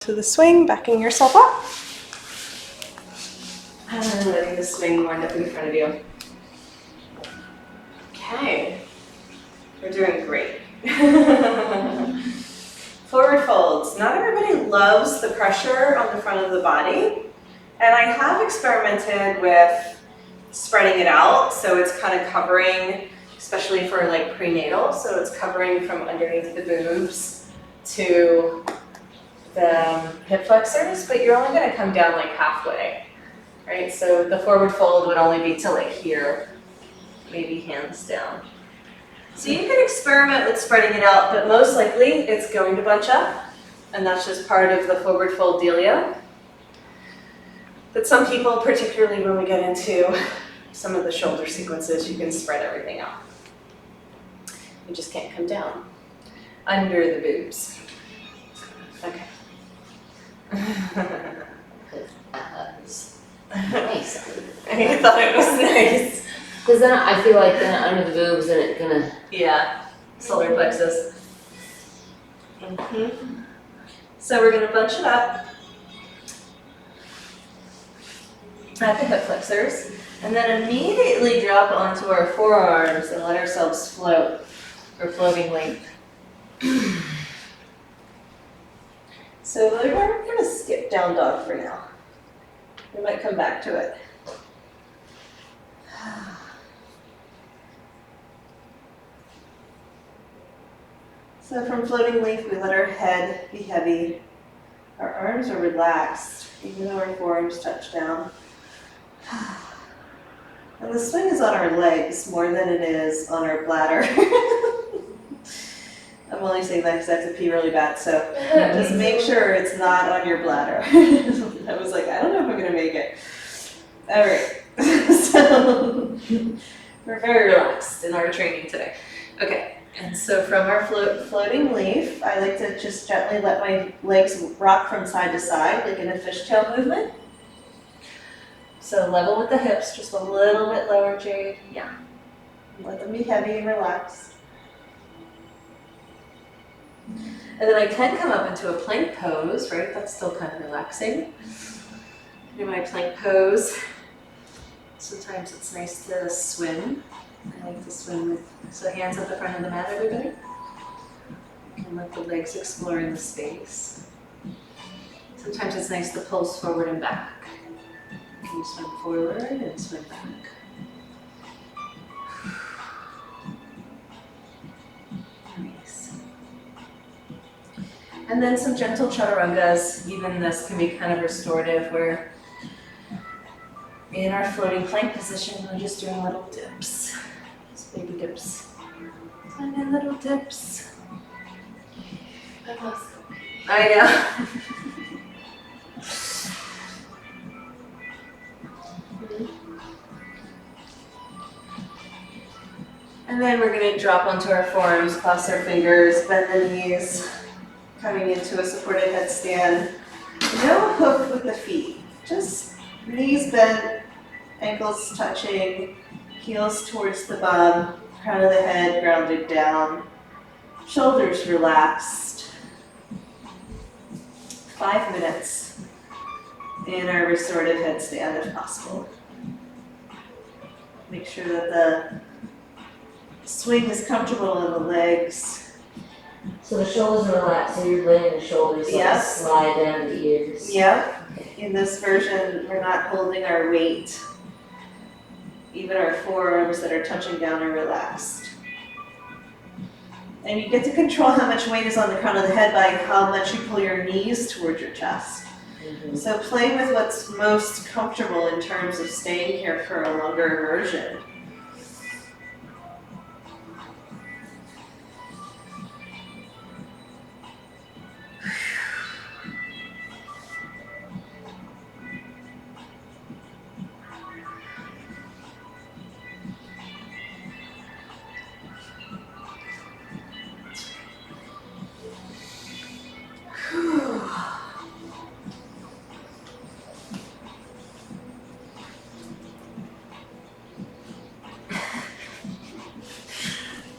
to the swing, backing yourself up. And letting the swing wind up in front of you. Okay, we're doing great. Forward folds. Not everybody loves the pressure on the front of the body, and I have experimented with spreading it out so it's kind of covering, especially for like prenatal, so it's covering from underneath the boobs to the hip flexors, but you're only going to come down like halfway, right? So the forward fold would only be to like here, maybe hands down. So you can experiment with spreading it out, but most likely it's going to bunch up, and that's just part of the forward fold dealio. But some people, particularly when we get into some of the shoulder sequences, you can spread everything out. You just can't come down under the boobs. Okay. Nice. I thought it was nice. Because then I feel like then under the boobs and it's gonna. Yeah, solar plexus. So we're gonna bunch it up at the hip flexors, and then immediately drop onto our forearms and let ourselves float, or floating length. So we're gonna skip down dog for now. We might come back to it. So from floating length, we let our head be heavy. Our arms are relaxed, even though our forearms touch down. And the swing is on our legs more than it is on our bladder. I'm only saying that because I have to pee really bad, so just make sure it's not on your bladder. I was like, I don't know if I'm gonna make it. All right, so we're very relaxed in our training today. Okay. And so from our floating leaf, I like to just gently let my legs rock from side to side, like in a fishtail movement. So level with the hips, just a little bit lower, Jade. Yeah. Let them be heavy and relaxed. And then I can come up into a plank pose, right? That's still kind of relaxing. In my plank pose, sometimes it's nice to swim. I like to swim with, so hands at the front of the mat, everybody. You can let the legs explore in the space. Sometimes it's nice to pulse forward and back. You swim forward and swim back. Nice. And then some gentle chaturangas. Even this can be kind of restorative, where in our floating plank position, we're just doing little dips. Baby dips. Tiny little dips. I know. And then we're going to drop onto our forearms, cross our fingers, bend the knees, coming into a supported headstand. No hook with the feet, just knees bent, ankles touching, heels towards the bum, crown of the head grounded down, shoulders relaxed. 5 minutes in our restorative headstand if possible. Make sure that the swing is comfortable in the legs. So the shoulders are relaxed, so you're letting the shoulders Yep. slide down the ears. Yep. In this version, we're not holding our weight. Even our forearms that are touching down are relaxed. And you get to control how much weight is on the crown of the head by how much you pull your knees towards your chest. So play with what's most comfortable in terms of staying here for a longer immersion.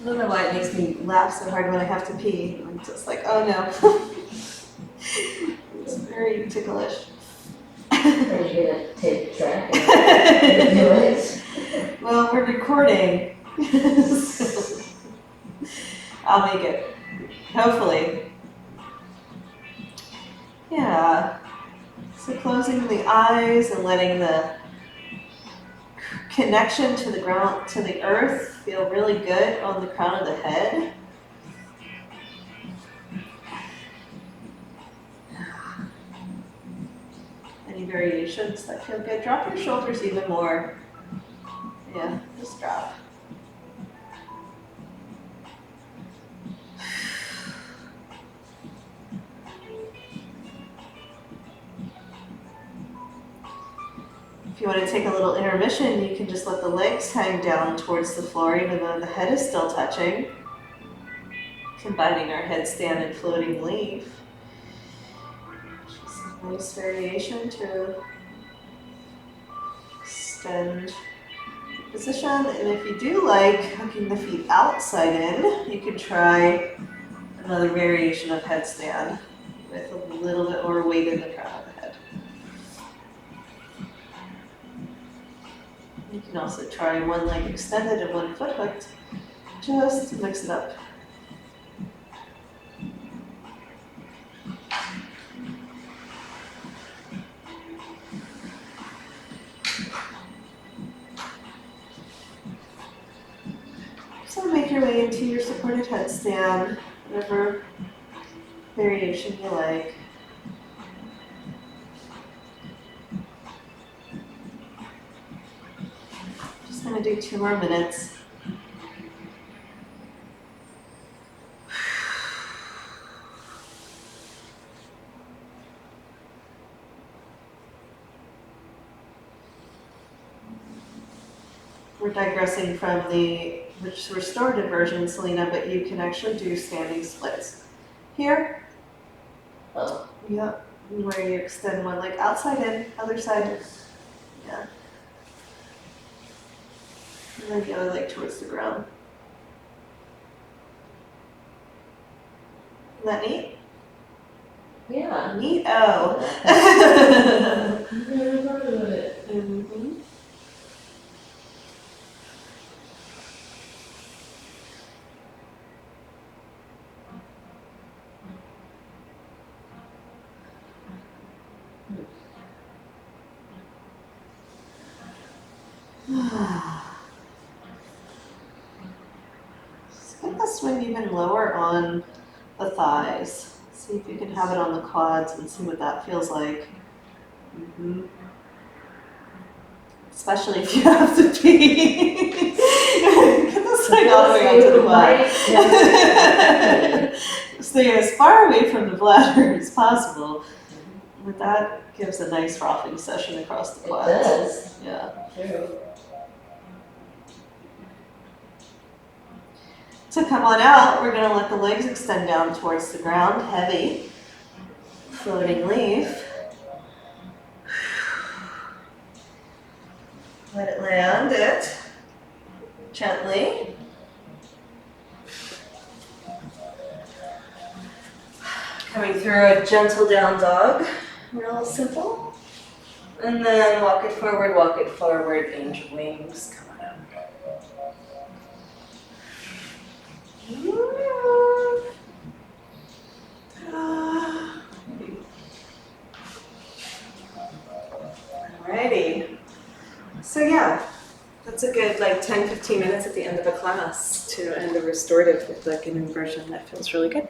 I don't know why it makes me laugh so hard when I have to pee. I'm just like, oh no. very ticklish. Are you gonna take the track and do it? Well, we're recording. So I'll make it. Hopefully. Yeah. So closing the eyes and letting the connection to the ground, to the earth, feel really good on the crown of the head. Any variations that feel good? Drop your shoulders even more. Yeah, just drop. If you want to take a little intermission, you can just let the legs hang down towards the floor even though the head is still touching. Combining our headstand and floating leaf. Just a nice variation to extend the position. And if you do like hooking the feet outside in, you can try another variation of headstand with a little bit more weight in the crown of the head. You can also try one leg extended and one foot hooked, just to mix it up. So make your way into your supported headstand, whatever variation you like. Just gonna do 2 more minutes. We're digressing from the restorative version, Selena, but you can actually do standing splits. Here, Oh, yep, where you extend one leg outside in, other side, yeah. And then the other leg towards the ground. Isn't that neat? yeah. Neat-o. I've never thought about it. Mm-hmm. Just get the swing even lower on the thighs. See if you can have it on the quads and see what that feels like. Mm-hmm. Especially if you have to pee. Get the swing all the way onto the quad. Stay as far away from the bladder as possible. But that gives a nice rocking session across the It quads. does. Yeah. True. So come on out, we're going to let the legs extend down towards the ground, heavy, floating leaf. Let it land it gently. Coming through a gentle down dog, real simple. And then walk it forward, angel wings, come on out. Alrighty. So yeah, that's a good like 10-15 minutes at the end of a class to end a restorative with like an inversion that feels really good.